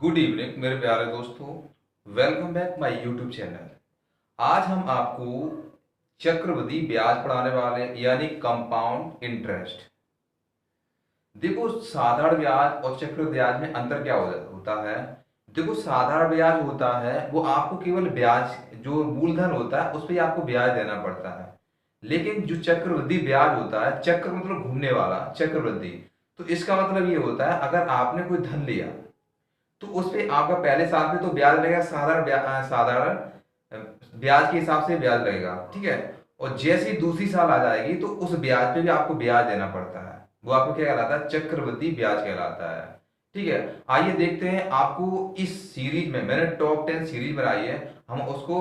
Good evening मेरे प्यारे दोस्तों। Welcome back my YouTube channel. आज हम आपको चक्रवृद्धि ब्याज पढ़ाने वाले यानी कंपाउंड इंटरेस्ट। देखो, साधारण ब्याज और चक्रवृद्धि ब्याज में अंतर क्या होता है। देखो, साधारण ब्याज होता है वो आपको केवल ब्याज, जो मूलधन होता है उस पर आपको ब्याज देना पड़ता है। लेकिन जो चक्रवृद्धि ब्याज होता है, चक्र मतलब घूमने वाला, चक्रवृद्धि, तो इसका मतलब ये होता है अगर आपने कोई धन लिया तो उस पे आपका पहले साल पे तो ब्याज लगेगा, साधारण ब्याज के हिसाब से ब्याज लगेगा, ठीक है। और जैसे ही दूसरी साल आ जाएगी तो उस ब्याज पे भी आपको ब्याज देना पड़ता है। वो आपको क्या कहलाता है? चक्रवृद्धि ब्याज कहलाता है। ठीक है, आइए देखते हैं आपको इस सीरीज में, मैंने टॉप 10 सीरीज बनाई है, हम उसको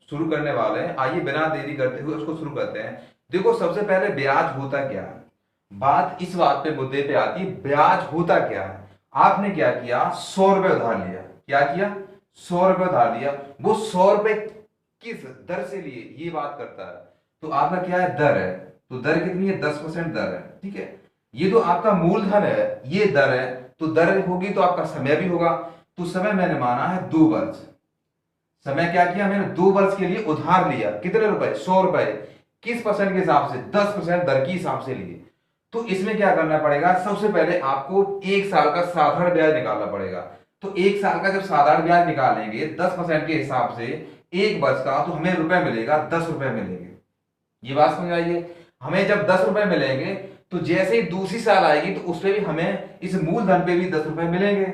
शुरू करने वाले हैं। आइए बिना देरी करते हुए उसको शुरू करते हैं। देखो, सबसे पहले ब्याज होता क्या है। बात इस बात पे, मुद्दे पे आती है, ब्याज होता क्या है। आपने क्या किया? 100 रुपए उधार लिया। क्या किया? 100 रुपए उधार लिया। वो 100 रुपए किस दर से लिए ये बात करता है। तो आपका क्या है? दर है। तो दर कितनी है? 10% दर है, ठीक है। ये तो आपका मूलधन है, ये दर है। तो दर होगी तो आपका समय भी होगा। तो समय मैंने माना है 2 वर्ष। समय क्या किया मैंने? 2 वर्ष के लिए उधार लिया। कितने रुपए? 100 रुपए। किस परसेंट के हिसाब से? 10% दर के हिसाब से लिए। तो इसमें क्या करना पड़ेगा? सबसे पहले आपको 1 साल का साधारण ब्याज निकालना पड़ेगा। तो 1 साल का जब साधारण ब्याज निकालेंगे 10% के हिसाब से 1 वर्ष का, तो हमें रुपए मिलेगा, 10 रुपए मिलेंगे। ये बात समझ आइए। हमें जब 10 रुपए मिलेंगे तो जैसे ही दूसरी साल आएगी तो उस पर भी हमें, इस मूलधन पे भी 10 रुपए मिलेंगे।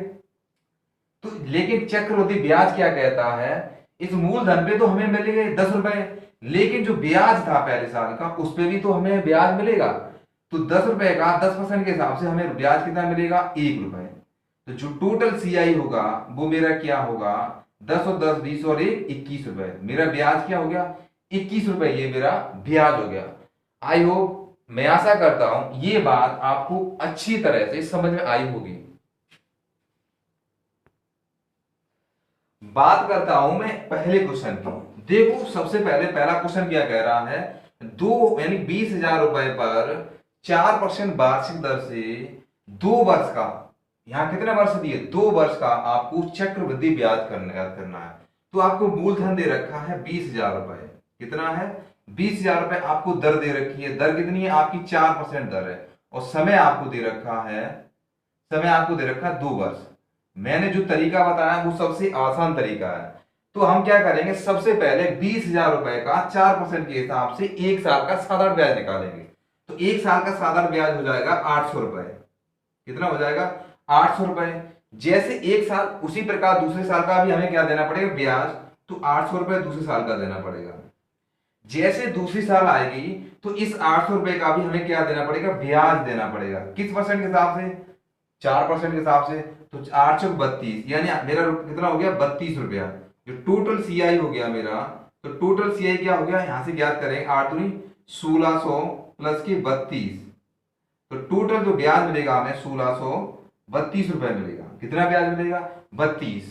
तो लेकिन चक्रवृद्धि ब्याज क्या कहता है? इस मूलधन पे तो हमें मिलेंगे 10 रुपए, लेकिन जो ब्याज था पहले साल का उस पे भी तो हमें ब्याज मिलेगा। तो 10 रुपए का 10% के हिसाब से हमें ब्याज कितना मिलेगा? 1 रुपए। तो जो टोटल सीआई होगा वो मेरा क्या होगा? 10 और 10 20 और 1 21 रुपए। मेरा ब्याज क्या हो गया? 21 रुपए। ये मेरा ब्याज हो गया। आई होप, मैं आशा करता हूं ये बात आपको अच्छी तरह से समझ में आई होगी। बात करता हूं मैं पहले क्वेश्चन की। देखो, सबसे पहले पहला क्वेश्चन क्या कह रहा है? दो यानी 20,000 रुपए पर 4% वार्षिक दर से 2 वर्ष का, यहां कितने वर्ष दिए? 2 वर्ष का आपको चक्रवृद्धि ब्याज करना है। तो आपको मूलधन दे रखा है 20,000 रुपए। कितना है? 20,000 रुपए आपको दर दे रखी है। दर कितनी है आपकी? 4% दर है। और समय आपको दे रखा है, समय आपको दे रखा है 2 वर्ष। मैंने जो तरीका बताया वो सबसे आसान तरीका है। तो हम क्या करेंगे? सबसे पहले 20,000 रुपए का 4% के हिसाब से 1 साल का साधारण ब्याज निकालेंगे। तो 1 साल का साधारण ब्याज हो जाएगा 800 रुपए। कितना हो जाएगा? 800 रुपए। जैसे 1 साल, उसी प्रकार दूसरे साल का भी हमें क्या देना पड़ेगा? ब्याज। तो 800 रुपए दूसरे साल का देना पड़ेगा। जैसे दूसरी साल आएगी तो इस 800 रुपए का भी हमें क्या देना पड़ेगा? ब्याज देना पड़ेगा। किस परसेंट के हिसाब से? 4% के हिसाब से। तो 832 यानी मेरा कितना हो गया? 32 रुपया। जो टोटल सीआई हो गया मेरा, तो टोटल सीआई क्या हो गया? यहां से ज्ञात करेंगे, 8 दूनी 1600 प्लस की 32। तो टोटल जो ब्याज मिलेगा हमें 1632 रुपए मिलेगा। कितना ब्याज मिलेगा? 32।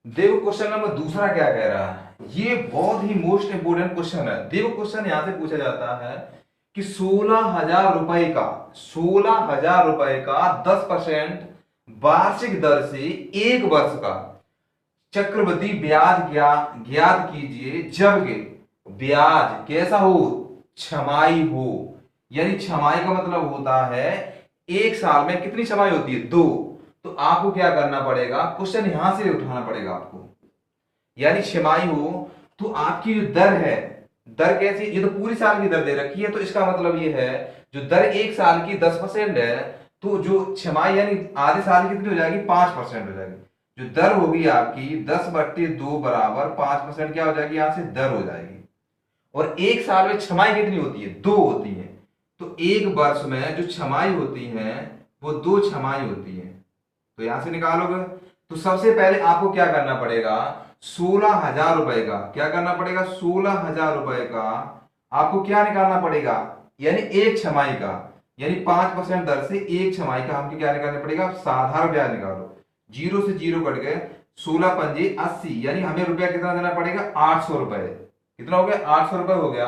देखो, क्वेश्चन नंबर दूसरा क्या कह रहा है। ये बहुत ही मोस्ट इंपोर्टेंट क्वेश्चन है। देखो, क्वेश्चन यहां से पूछा जाता है कि 16,000 रुपए का 10% वार्षिक दर से 1 वर्ष का चक्रवृद्धि ब्याज ज्ञात कीजिए जबकि ब्याज कैसा हो? छमाई हो। यानी छमाई का मतलब होता है 1 साल में कितनी छमाई होती है? 2। तो आपको क्या करना पड़ेगा? क्वेश्चन यहां से उठाना पड़ेगा आपको। यानी छमाई हो तो आपकी जो दर है, दर कैसी? ये तो पूरी साल की दर दे रखी है, तो इसका मतलब ये है जो दर 1 साल की 10% है, तो जो छमाई यानी आधे साल की कितनी हो जाएगी? 5% हो जाएगी। जो दर होगी आपकी 10/2 बराबर 5% क्या हो जाएगी? यहां से दर हो जाएगी। और 1 साल में छमाई कितनी होती है? 2 होती है। तो 1 वर्ष में जो छमाई होती है वो 2 छमाई होती है। तो यहां से निकालोगे तो सबसे पहले आपको क्या करना पड़ेगा? 16,000 रुपए का क्या करना पड़ेगा? 16,000 रुपए का आपको क्या निकालना पड़ेगा? यानी एक छमाई का, यानी 5% दर से एक छमाई का हमको क्या निकालना पड़ेगा? साधारण ब्याज निकालो। 0 से 0 कट गए, 16 पंजे 80, यानी हमें रुपया कितना देना पड़ेगा? 800 रुपए। कितना हो गया? 800 रुपए हो गया।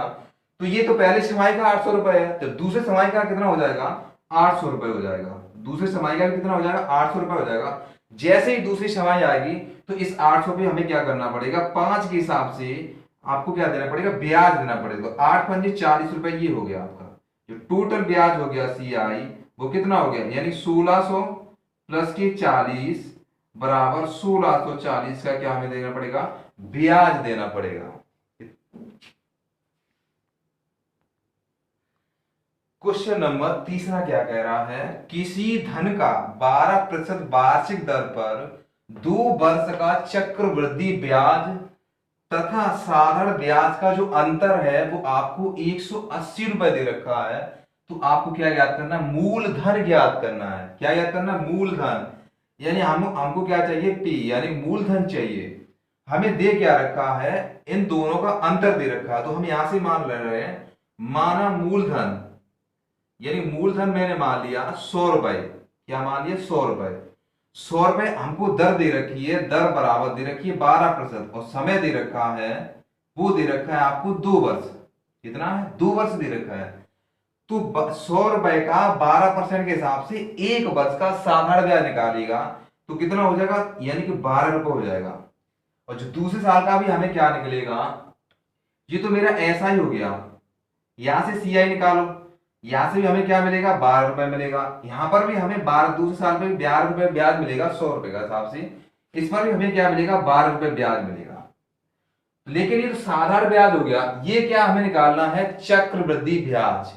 तो ये तो पहले छमाई का 800 रुपए है, तो दूसरे छमाई का कितना हो जाएगा? 800 रुपए हो जाएगा। दूसरी छमाही का भी कितना हो जाएगा, 800 रुपए हो जाएगा। जैसे ही दूसरी छमाही आएगी तो इस 800 पे हमें क्या करना पड़ेगा, 5 के हिसाब से आपको क्या देना पड़ेगा, ब्याज देना पड़ेगा। तो 8 पंजे 40 रुपए, ये हो गया आपका जो टोटल ब्याज हो गया CI, वो कितना हो गया, यानी 1600 प्लस के 40 बराबर 1640 का क्या हमें देना पड़ेगा, ब्याज देना पड़ेगा। क्वेश्चन नंबर तीसरा क्या कह रहा है, किसी धन का 12% वार्षिक दर पर 2 वर्ष का चक्रवृद्धि ब्याज तथा साधारण ब्याज का जो अंतर है वो आपको 180 रुपए दे रखा है। तो आपको क्या ज्ञात करना है, मूलधन ज्ञात करना है। क्या ज्ञात करना है, मूलधन। यानी हमको क्या चाहिए, P, यानी मूलधन चाहिए। हमें दे क्या रखा है, इन दोनों का अंतर दे रखा है। तो हम यहां से मान ले रहे हैं, माना मूलधन, यानी मूलधन मैंने मान लिया 100 रुपए। क्या मान लिया, 100 रुपए। 100 रुपए हमको दर दे रखी है, दर बराबर दे रखी है 12%, और समय दे रखा है, वो दे रखा है आपको 2 वर्ष। कितना है, 2 वर्ष दे रखा है। तो 100 रुपए का 12% के हिसाब से 1 वर्ष का साधारण ब्याज निकालेगा तो कितना हो जाएगा, यानी कि 12 रुपए हो जाएगा। और जो दूसरे साल का भी हमें क्या निकलेगा, ये तो मेरा ऐसा ही हो गया। यहां से CI निकालो, यहां से भी हमें क्या मिलेगा, 12 रुपए मिलेगा। यहां पर भी हमें 12 दूसरे साल में 12 रुपए ब्याज मिलेगा 100 रुपए का हिसाब से। इस पर भी हमें क्या मिलेगा, 12 रुपए ब्याज मिलेगा। लेकिन ये तो साधारण ब्याज हो गया, ये क्या हमें निकालना है, चक्रवृद्धि ब्याज।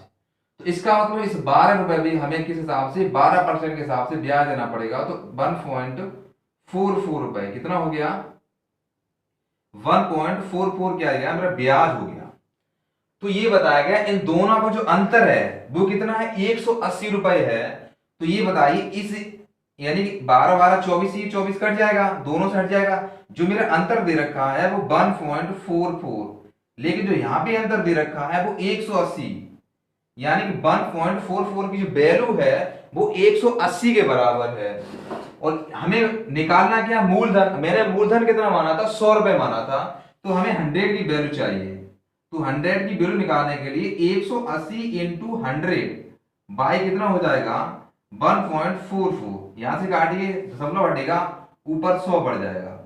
तो इसका मतलब इस 12 रुपए भी हमें किस हिसाब से, 12% के हिसाब से ब्याज देना पड़ेगा। तो 1.44 रुपए कितना हो गया, 1.44 क्या गया, मेरा ब्याज हो गया। तो ये बताया गया इन दोनों का जो अंतर है वो कितना है, 180 रुपए है। तो ये बताइए इस, यानी 12 12 24, ये 24 कट जाएगा, दोनों से हट जाएगा। जो मेरा अंतर दे रखा है वो 1.44, लेकिन जो यहां पे अंतर दे रखा है वो 180, यानी कि 1.44 की जो वैल्यू है वो 180 के बराबर है। और हमें निकालना क्या, मूलधन। मैंने मूलधन कितना माना था, 100 रुपए माना था। तो हमें 100 की वैल्यू चाहिए। तो 100 की वैल्यू निकालने के लिए 180 इंटू 100 बाई कितना हो जाएगा, 1.44। यहां से काटिए, दशमलव हटेगा, ऊपर 100 बढ़ जाएगा।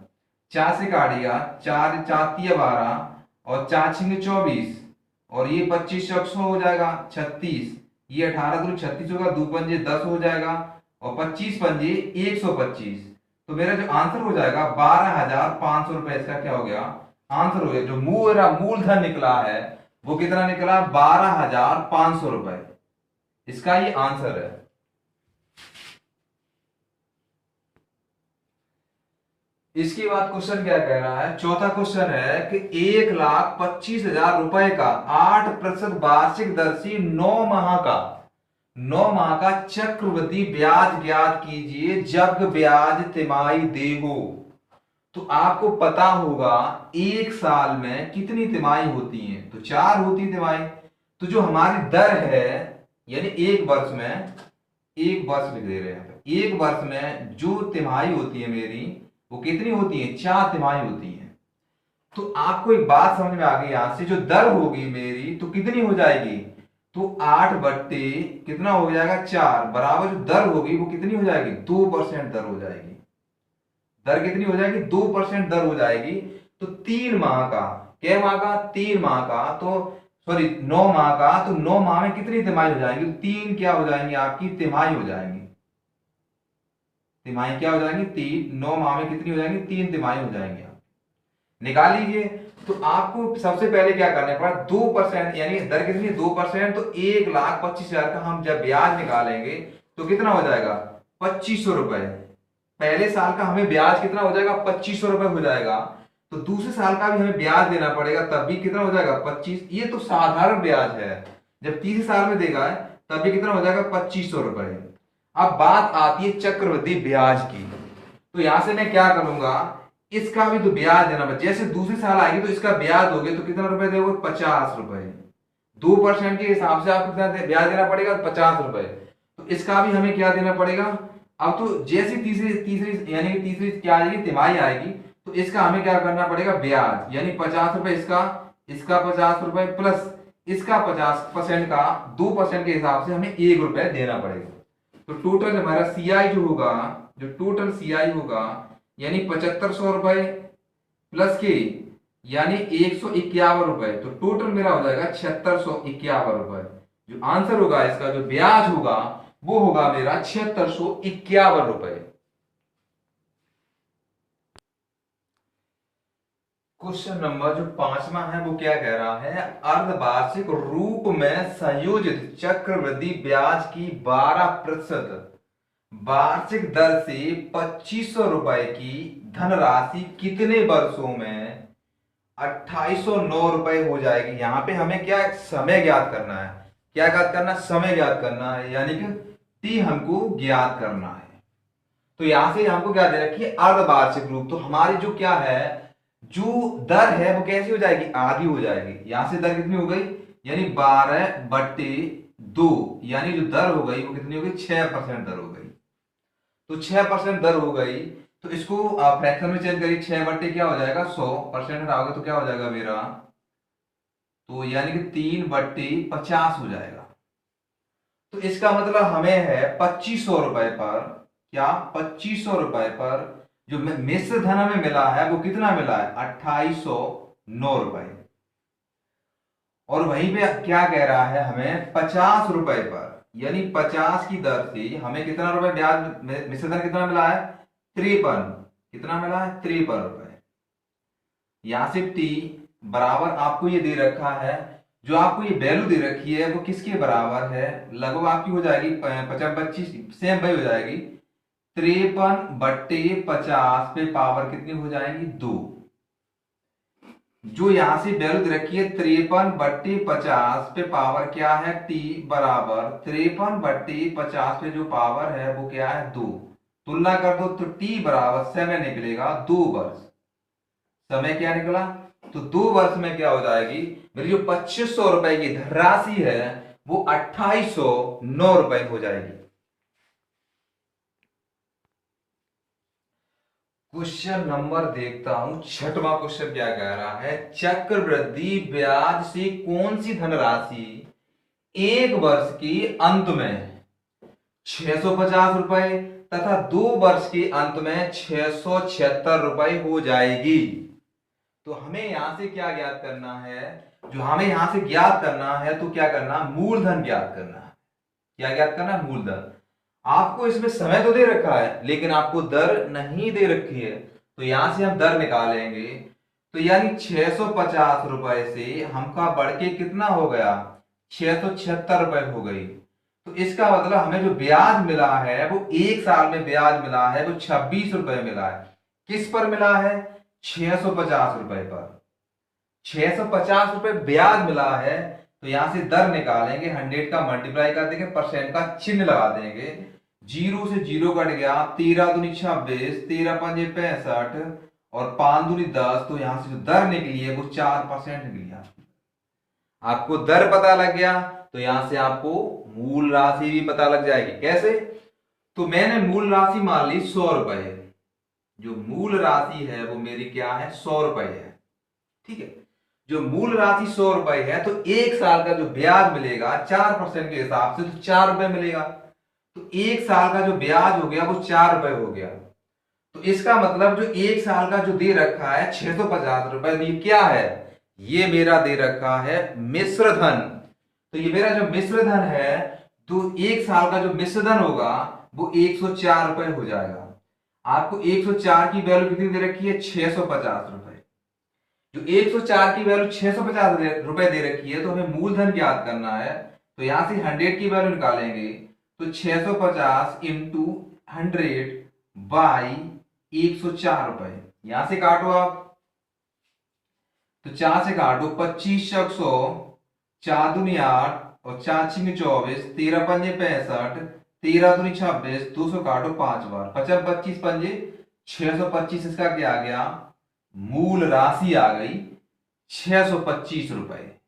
4 से काटिएगा, 4 4 12 और 4 6 24, और ये 25 100 हो जाएगा 36। ये 18 दूनी 36 होगा, 2 पंजे 10 हो जाएगा, और 25 पंजे 125। तो मेरा जो आंसर हो जाएगा 12,500 रुपए, इसका क्या हो गया, आंसर हो गया। जो मेरा मूलधन निकला है वो कितना निकला, 12,500 रुपए। इसका ये आंसर है। इसके बाद क्वेश्चन क्या कह रहा है, चौथा क्वेश्चन है कि 1,25,000 रुपए का 8% वार्षिक दर से 9 माह का चक्रवृद्धि ब्याज ज्ञात कीजिए जब ब्याज तिमाही देहो। तो आपको पता होगा एक साल में कितनी तिमाही होती हैं, तो 4 होती तिमाही। तो जो हमारी दर है, यानी एक वर्ष में, एक वर्ष लिख दे रहे हैं, एक वर्ष में जो तिमाही होती है मेरी, वो कितनी होती है, 4 तिमाही होती है। तो आपको एक बात समझ में आ गई, यहां से जो दर होगी मेरी तो कितनी हो जाएगी, तो 8 बट्टे कितना हो जाएगा, 4 बराबर जो दर होगी वो कितनी हो जाएगी, 2% दर हो जाएगी। दर कितनी हो जाएगी, 2% दर हो जाएगी। तो 3 माह का, क्या माह का, 3 माह का, तो सॉरी 9 माह का, तो 9 माह में कितनी तिमाही हो जाएंगी, 3 क्या हो जाएंगी आपकी, तिमाही हो जाएंगी। तिमाही क्या हो जाएंगी, 3। 9 माह में कितनी हो जाएंगी, 3 तिमाही हो जाएंगी। आप निकाल लीजिए। तो आपको सबसे पहले क्या करना पड़ा, 2%, यानी दर कितनी, 2%। तो 1,25,000 का हम जब ब्याज निकालेंगे तो कितना हो जाएगा, 2500 रुपए। पहले साल का हमें ब्याज कितना हो जाएगा, 2500 रुपए हो जाएगा। तो दूसरे साल का भी हमें ब्याज देना पड़ेगा, तब भी कितना हो जाएगा, 25। ये तो साधारण ब्याज है। जब तीसरे साल में देगा तब भी कितना हो जाएगा, 2500 रुपए। अब बात आती है चक्रवृद्धि ब्याज की। तो यहां से मैं क्या करूंगा, इसका भी तो ब्याज देना पड़ेगा। जैसे दूसरी साल आएगी तो इसका ब्याज दोगे तो कितना रुपए दोगे, 50 रुपए। 2% के हिसाब से आपको कितना ब्याज देना पड़ेगा, 50 रुपए। तो इसका भी हमें क्या देना पड़ेगा। अब तो जैसी तीसरी तीसरी यानी कि तीसरी क्या आएगी, तिमाही आएगी, तो इसका हमें क्या करना पड़ेगा, ब्याज, यानी 50 रुपए इसका, इसका 50 रुपए, प्लस इसका 50% का 2% के हिसाब से हमें 1 रुपए देना पड़ेगा। तो टोटल हमारा सीआई जो होगा, जो टोटल सीआई होगा यानी 7500 रुपए प्लस के यानी 151 रुपए, तो टोटल मेरा हो जाएगा 7651 रुपए। जो आंसर होगा इसका, जो ब्याज होगा वो होगा मेरा 7651 रुपए। क्वेश्चन नंबर जो 5वां है वो क्या कह रहा है, अर्धवार्षिक रूप में संयोजित चक्रवृद्धि ब्याज की 12% वार्षिक दर से 2500 रुपए की धनराशि कितने वर्षों में 2809 रुपए हो जाएगी। यहां पे हमें क्या समय ज्ञात करना है, क्या ज्ञात करना, समय ज्ञात करना है, यानी कि टी हमको ज्ञात करना है। तो यहां से हमको क्या दे रखी है, अर्धवार्षिक रूप। तो हमारी जो क्या है, जो दर है वो कैसी हो जाएगी, आधी हो जाएगी। यहां से दर कितनी हो गई, यानी 12/2, यानी जो दर हो गई वो कितनी हो गई, 6% दर हो गई। तो 6% दर हो गई, तो इसको फ्रैक्शन में चेंज करिए, 6 बट्टे क्या हो जाएगा 100%, हटाओगे तो क्या हो जाएगा मेरा, तो यानी कि 3/50 हो जाएगा। तो इसका मतलब हमें है 2500 रुपए पर, क्या 2500 रुपए पर जो मिश्र धन हमें मिला है वो कितना मिला है, 2809 रुपए। और वहीं पे क्या कह रहा है हमें 50 रुपए पर, यानी 50 की दर से हमें कितना रुपए ब्याज, मिश्र धन कितना मिला है 53, कितना मिला है 53 रुपए। यहां से टी बराबर आपको ये दे रखा है, जो आपको ये वैल्यू दे रखी है वो किसके बराबर है, लगभग आपकी हो जाएगी 50-25 सेम वही हो जाएगी, 53/50 पे पावर कितनी हो जाएगी 2। जो यहां से वैल्यू दे रखी है 53/50 पे पावर क्या है, टी बराबर 53/50 पे जो पावर है वो क्या है 2। तुलना कर दो तो टी बराबर समय निकलेगा 2 वर्ष। समय क्या निकला, तो 2 वर्ष में क्या हो जाएगी मेरी जो 2500 रुपए की धनराशि है वो 2809 रुपए हो जाएगी। क्वेश्चन नंबर देखता हूं, 6वां क्वेश्चन क्या कह रहा है, चक्रवृद्धि ब्याज से कौन सी धनराशि 1 वर्ष के अंत में 650 रुपए तथा 2 वर्ष के अंत में 676 रुपए हो जाएगी। तो हमें यहां से क्या ज्ञात करना है, जो हमें यहां से ज्ञात करना है तो क्या करना, मूलधन ज्ञात करना है। क्या ज्ञात करना है, मूलधन। आपको इसमें समय तो दे रखा है लेकिन आपको दर नहीं दे रखी है, तो यहां से हम दर निकालेंगे। तो यानी 650 रुपए से हमका बढ़ के कितना हो गया, 676 रुपए हो गई। तो इसका मतलब हमें जो ब्याज मिला है वो 1 साल में ब्याज मिला है वो 26 रुपए मिला है। किस पर मिला है, 650 रुपए पर 650 रुपए ब्याज मिला है। तो यहां से दर निकालेंगे, 100 का मल्टीप्लाई कर देंगे, परसेंट का चिन्ह लगा देंगे, 0 से 0 कट गया, 13 दूनी 26, 13 पंजे 65 और 5 दूनी 10। तो यहां से जो दर निकली है वो 4% निकली है। आपको दर पता लग गया तो यहां से आपको मूल राशि भी पता लग जाएगी। कैसे, तो मैंने मूल राशि मान ली 100 रुपए, जो मूल राशि है वो मेरी क्या है 100 रुपए है। ठीक है, जो मूल राशि 100 रुपए है तो 1 साल का जो ब्याज मिलेगा 4% के हिसाब से तो 4 रुपए मिलेगा। तो 1 साल का जो ब्याज हो गया वो 4 रुपए हो गया। तो इसका मतलब जो 1 साल का जो दे रखा है 650 रुपए, ये क्या है, ये मेरा दे रखा है मिश्र धन। तो ये मेरा जो मिश्र धन है, तो 1 साल का जो मिश्र धन होगा वो 104 रुपए हो जाएगा। आपको 104 की वैल्यू कितनी दे रखी है, 650 रुपए। जो 104 की वैल्यू 650 रुपए दे रखी है, तो हमें मूलधन ज्ञात करना है। तो यहां से 100 की वैल्यू निकालेंगे, तो 650 इंटू 100 बाई 104 रुपए। यहां से काटो आप, तो 4 से काटो, 25 100, 4 दूनी 8 और 4 छिंग 24, 13 पंजे 65, 13 दूनी 26, 200 काटो 5 बार, 50 25 पंजे 625। इसका क्या आ गया, मूल राशि आ गई 625 रुपए।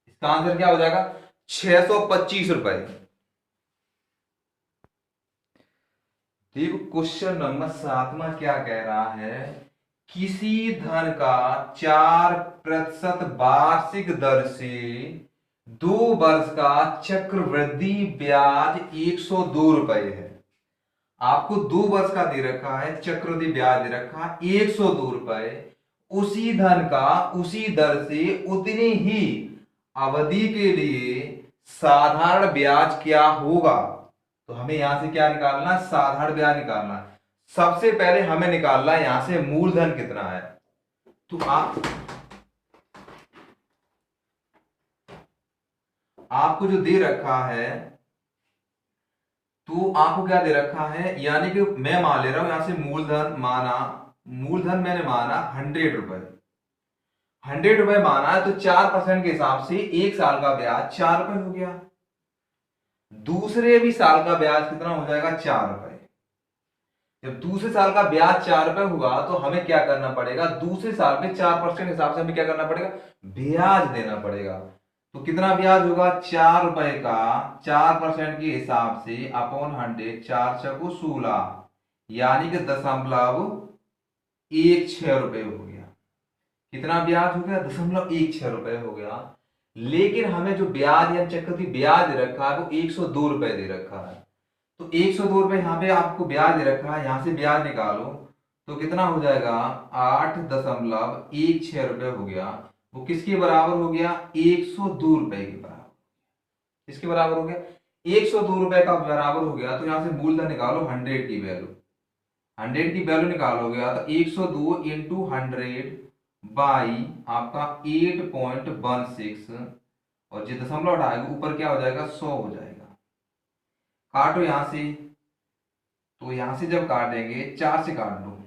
इसका आंसर क्या हो जाएगा, 625 रुपए। देखो क्वेश्चन नंबर 7वां क्या कह रहा है, किसी धन का 4% वार्षिक दर से 2 वर्ष का चक्रवृद्धि ब्याज 102 रुपए है। आपको 2 वर्ष का दे रखा है, चक्रवृद्धि ब्याज दे रखा है 102 रुपए। उसी धन का उसी दर से उतनी ही अवधि के लिए साधारण ब्याज क्या होगा। तो हमें यहां से क्या निकालना, साधारण ब्याज निकालना। सबसे पहले हमें निकालना है यहां से मूलधन कितना है। तो आपको जो दे रखा है, तो आपको क्या दे रखा है, यानी कि मैं मान ले रहा हूं यहां से मूलधन मैंने माना 100 रुपए। 100 रुपए माना है, तो 4% के हिसाब से 1 साल का ब्याज 4 रुपए हो गया। दूसरे भी साल का ब्याज कितना हो जाएगा, 4 रुपए। जब दूसरे साल का ब्याज 4 रुपए होगा तो हमें क्या करना पड़ेगा, दूसरे साल में 4% के हिसाब से हमें क्या करना पड़ेगा, ब्याज देना पड़ेगा। तो कितना ब्याज होगा, 4 रुपए का 4% के हिसाब से अपॉन 100, 4 चौको 16, यानी कि 0.16 रुपए हो गया। कितना ब्याज हो गया, 0.16 रुपए हो गया। लेकिन हमें जो ब्याज या चक्रवृद्धि ब्याज दे रखा है वो 102 रुपए दे रखा है। तो 102 रुपए यहाँ पे आपको ब्याज दे रखा है, यहां से ब्याज निकालो तो कितना हो जाएगा, 8.16 रुपए हो गया। वो किसके बराबर हो गया, 102 रुपए के बराबर। किसके बराबर हो गया, 102 रुपए का बराबर हो गया। तो यहां से मूलधन निकालो, 100 की वैल्यू, 100 की वैल्यू निकालोगे तो 102 इंटू 100 बाई आपका 8.16, और जो दशमलव हटाएगा ऊपर क्या हो जाएगा, 100 हो जाएगा। काटो यहां से, तो यहां से जब काटेंगे 4 से काट लो,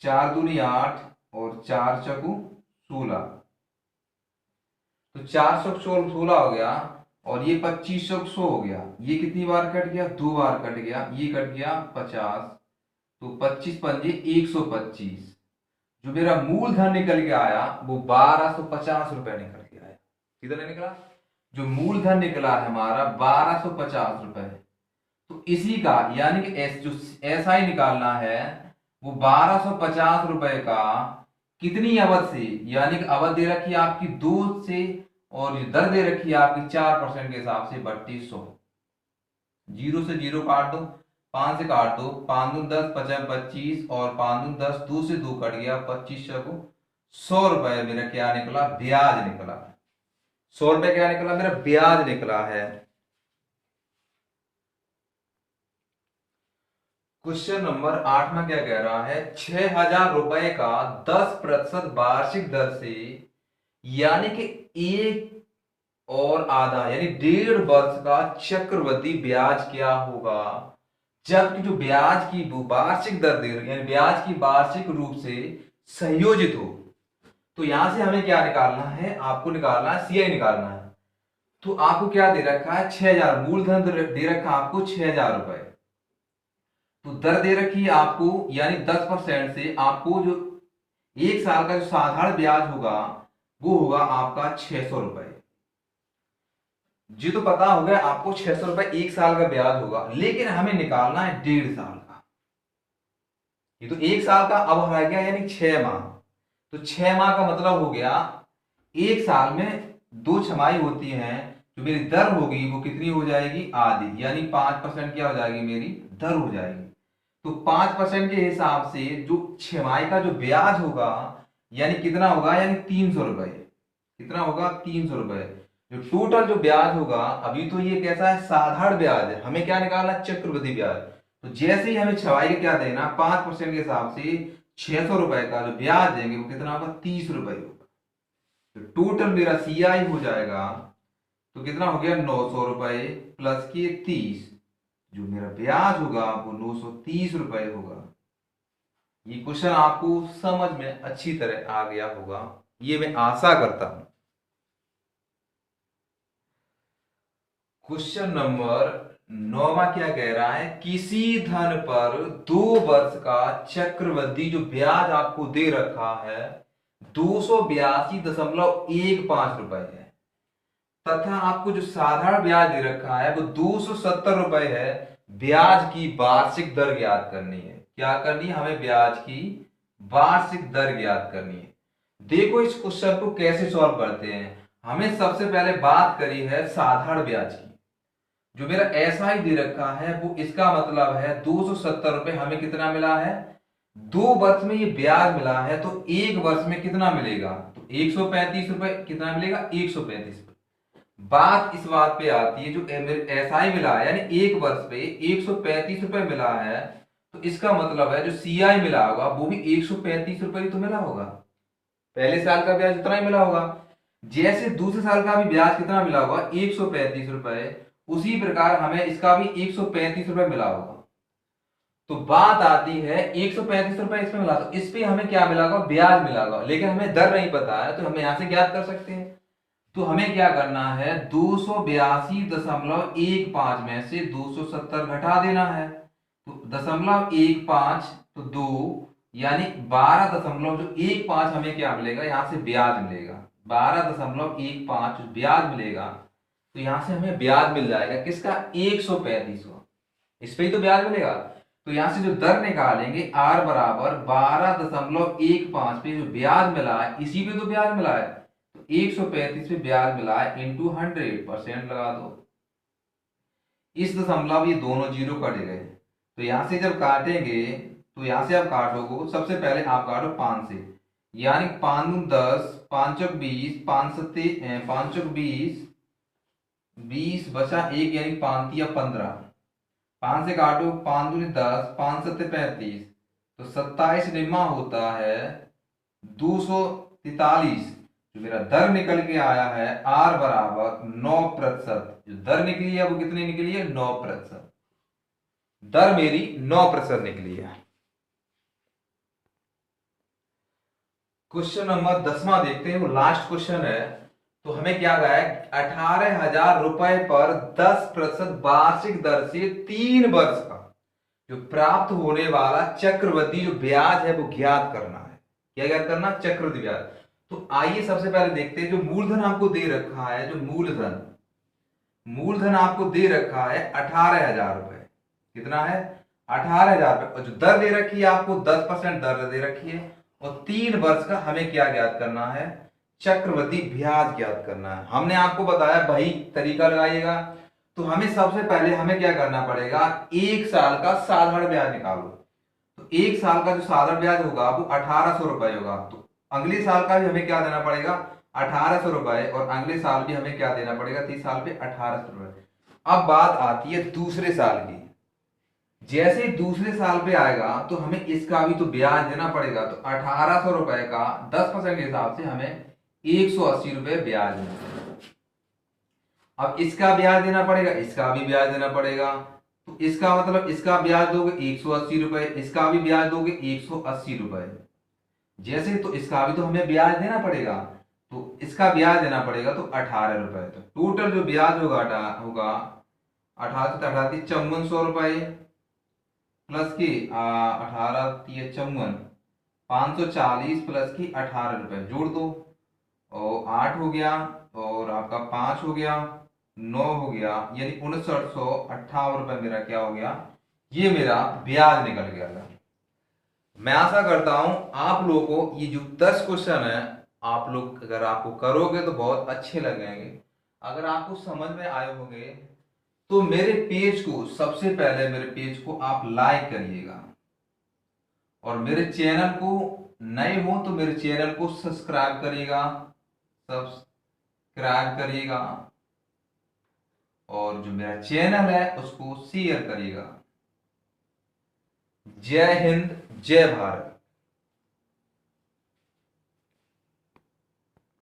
4 दूनी 8 और 4 चकू 16, तो 4 चौक 16 हो गया। और ये 25 चौक 100 हो गया। ये कितनी बार कट गया, 2 बार कट गया। ये कट गया 50, तो 25 पंजे 125। जो मेरा मूलधन निकल के आया वो 1250 रुपए निकल के आया। कितना निकला, जो मूलधन निकला है हमारा 1250 रुपए। तो इसी का यानी कि जो एसआई निकालना है वो 1250 रुपए का कितनी अवधि से, यानी कि अवधि दे रखी है आपकी 2 से, और ये दर दे रखी है आपकी 4% के हिसाब से 3200। 0 से 0 काट दो, 5 से काट दो, 5 दून 10, 50 25, और 5 दून 10, 2 से 2 कट गया, 25 को 100 रुपए मेरा क्या निकला, ब्याज निकला। 100 रुपए क्या निकला, मेरा ब्याज निकला है। क्वेश्चन नंबर 8 में क्या कह रहा है, 6000 रुपए का 10% वार्षिक दर से, यानी कि 1 और आधा यानी 1.5 वर्ष का चक्रवृद्धि ब्याज क्या होगा, जबकि जो ब्याज की वार्षिक दर दे यानी ब्याज की वार्षिक रूप से संयोजित हो। तो यहां से हमें क्या निकालना है, आपको निकालना है सीआई निकालना है। तो आपको क्या दे रखा है, 6000 मूलधन दे रखा है आपको 6000 रुपए। तो दर दे रखी है आपको, यानी 10% से आपको जो 1 साल का जो साधारण ब्याज होगा वो होगा आपका 600 रुपए। जी तो पता हो गया आपको 600 रुपए 1 साल का ब्याज होगा, लेकिन हमें निकालना है 1.5 साल का। ये तो 1 साल का अब रह गया यानी 6 माह। तो 6 माह का मतलब हो गया 1 साल में 2 छमाही होती हैं। जो मेरी दर होगी वो कितनी हो जाएगी, आधी, यानी 5% क्या हो जाएगी, मेरी दर हो जाएगी। तो 5% के हिसाब से जो छमाही का जो ब्याज होगा यानी कितना होगा, यानी 300 रुपए। कितना होगा, 300 रुपए। जो टोटल जो ब्याज होगा, अभी तो ये कैसा है, साधारण ब्याज है, हमें क्या निकालना, चक्रवृद्धि ब्याज। तो जैसे ही हमें छमाही का क्या देना, 5% के हिसाब से 600 रुपए का जो ब्याज देंगे वो कितना होगा, 30 रुपए होगा। तो टोटल मेरा सीआई हो जाएगा, तो कितना हो गया, 900 रुपए प्लस के 30, जो मेरा ब्याज होगा वो 930 रुपए होगा। ये क्वेश्चन आपको समझ में अच्छी तरह आ गया होगा, ये मैं आशा करता हूं। क्वेश्चन नंबर 9 क्या कह रहा है, किसी धन पर 2 वर्ष का चक्रवृद्धि जो ब्याज आपको दे रखा है 282.15 रुपए है, तथा आपको जो साधारण ब्याज दे रखा है वो 270 रुपए है। ब्याज की वार्षिक दर ज्ञात करनी है। क्या करनी है, हमें ब्याज की वार्षिक दर ज्ञात करनी है। देखो इस क्वेश्चन को कैसे सॉल्व करते हैं। हमें सबसे पहले बात करी है साधारण ब्याज की। जो मेरा एसआई दे रखा है वो इसका मतलब है 270 रुपए हमें कितना मिला है, 2 वर्ष में ये ब्याज मिला है, तो 1 वर्ष में कितना मिलेगा, तो 135 रुपए कितना मिलेगा, 135 रुपए। बात इस बात पे आती है जो एसआई मिला है यानी 1 वर्ष पे 135 रुपए मिला है, तो इसका मतलब है जो सीआई मिला होगा वो भी 135 रुपए ही तो मिला होगा। पहले साल का ब्याज इतना ही मिला होगा, जैसे दूसरे साल का भी ब्याज कितना मिला होगा 135 रुपए, उसी प्रकार हमें इसका भी 135 रुपए मिला होगा। तो बात आती है 135 रुपए इसमें मिला, तो इस पे हमें क्या मिला होगा, ब्याज मिला होगा, लेकिन हमें दर नहीं पता है, तो हमें यहां से ज्ञात कर सकते हैं। तो हमें क्या करना है, 282.15 में से 270 घटा देना है, तो 0.15 तो 2, यानी 12.15 हमें क्या मिलेगा, यहां से ब्याज मिलेगा, 12.15 ब्याज मिलेगा। तो यहां से हमें ब्याज मिल जाएगा किसका, 135 का, इस पे ही तो ब्याज मिलेगा। तो यहां से जो दर निकालेंगे आर बराबर 12.15 पे जो ब्याज मिला है इसी पे तो ब्याज मिला है, तो 135 पे ब्याज मिला है इंटू 100% लगा दो। इस दशमलव ये दोनों जीरो कट गए, तो यहां से जब काटेंगे तो यहां से आप काटोगे, सबसे पहले आप काटो 5 से, यानी 5 दूनी 10, 5 चौक 20, 5 सत्ते 5 चौक 20, 20 बचा 1 यानी 5 तिया 15, 5 से काटो 5 दूनी 10, 5 सत्ते 35, तो 27 निम्मा होता है 243। जो मेरा दर निकल के आया है आर बराबर 9%, जो दर निकली है वो कितनी निकली है, 9%। दर मेरी 9% निकली है। क्वेश्चन नंबर 10वां देखते हैं, वो लास्ट क्वेश्चन है। तो हमें क्या कहा है, 18,000 रुपए पर 10% वार्षिक दर से 3 वर्ष का जो प्राप्त होने वाला चक्रवृद्धि जो ब्याज है वो ज्ञात करना है। क्या ज्ञात करना, चक्रवृद्धि ब्याज। तो आइए सबसे पहले देखते हैं, जो मूलधन आपको दे रखा है, जो मूलधन आपको दे रखा है 18,000 रुपए, कितना है 18,000 रुपए, और जो दर दे रखी है आपको 10% दर दे रखी है, और 3 वर्ष का हमें क्या ज्ञात करना है, चक्रवृद्धि ब्याज ज्ञात करना है। हमने आपको बताया भाई तरीका लगाइएगा। तो हमें सबसे पहले हमें क्या करना पड़ेगा, 1 साल का साधारण ब्याज निकालो। तो 1 साल का जो साधारण ब्याज होगा वो 1800 रुपए होगा, तो अगले साल का भी हमें क्या देना पड़ेगा, 1800 रुपए, और अगले साल भी हमें क्या देना पड़ेगा, 30 साल पे 1800 रुपए। अब बात आती है दूसरे साल की, जैसे ही दूसरे साल पे आएगा तो हमें इसका भी तो ब्याज देना पड़ेगा, तो 1800 रुपए का 10% के हिसाब से हमें 180 रुपए ब्याज मिलेगा। अब इसका ब्याज देना पड़ेगा, इसका भी ब्याज देना पड़ेगा, तो इसका मतलब इसका ब्याज दोगे 180 रुपए, इसका भी ब्याज दोगे 180 रुपए, जैसे तो इसका भी तो हमें ब्याज देना पड़ेगा, तो इसका ब्याज देना पड़ेगा तो 18 रुपए। तो टोटल जो ब्याज होगा 18 से 5400 रुपए, प्लस की 18 × 54 540, प्लस की 18 रुपए जोड़ दो, और 8 हो गया, और आपका 5 हो गया, 9 हो गया, यानी 5958 रुपए मेरा क्या हो गया, ये मेरा ब्याज निकल गया था। मैं आशा करता हूं आप लोगों को ये जो 10 क्वेश्चन है आप लोग अगर आपको करोगे तो बहुत अच्छे लगेंगे। अगर आपको समझ में आए होंगे तो मेरे पेज को, सबसे पहले मेरे पेज को आप लाइक करिएगा, और मेरे चैनल को नए हो तो मेरे चैनल को सब्सक्राइब करिएगा, और जो मेरा चैनल है उसको शेयर करिएगा। जय हिंद, जय भारत।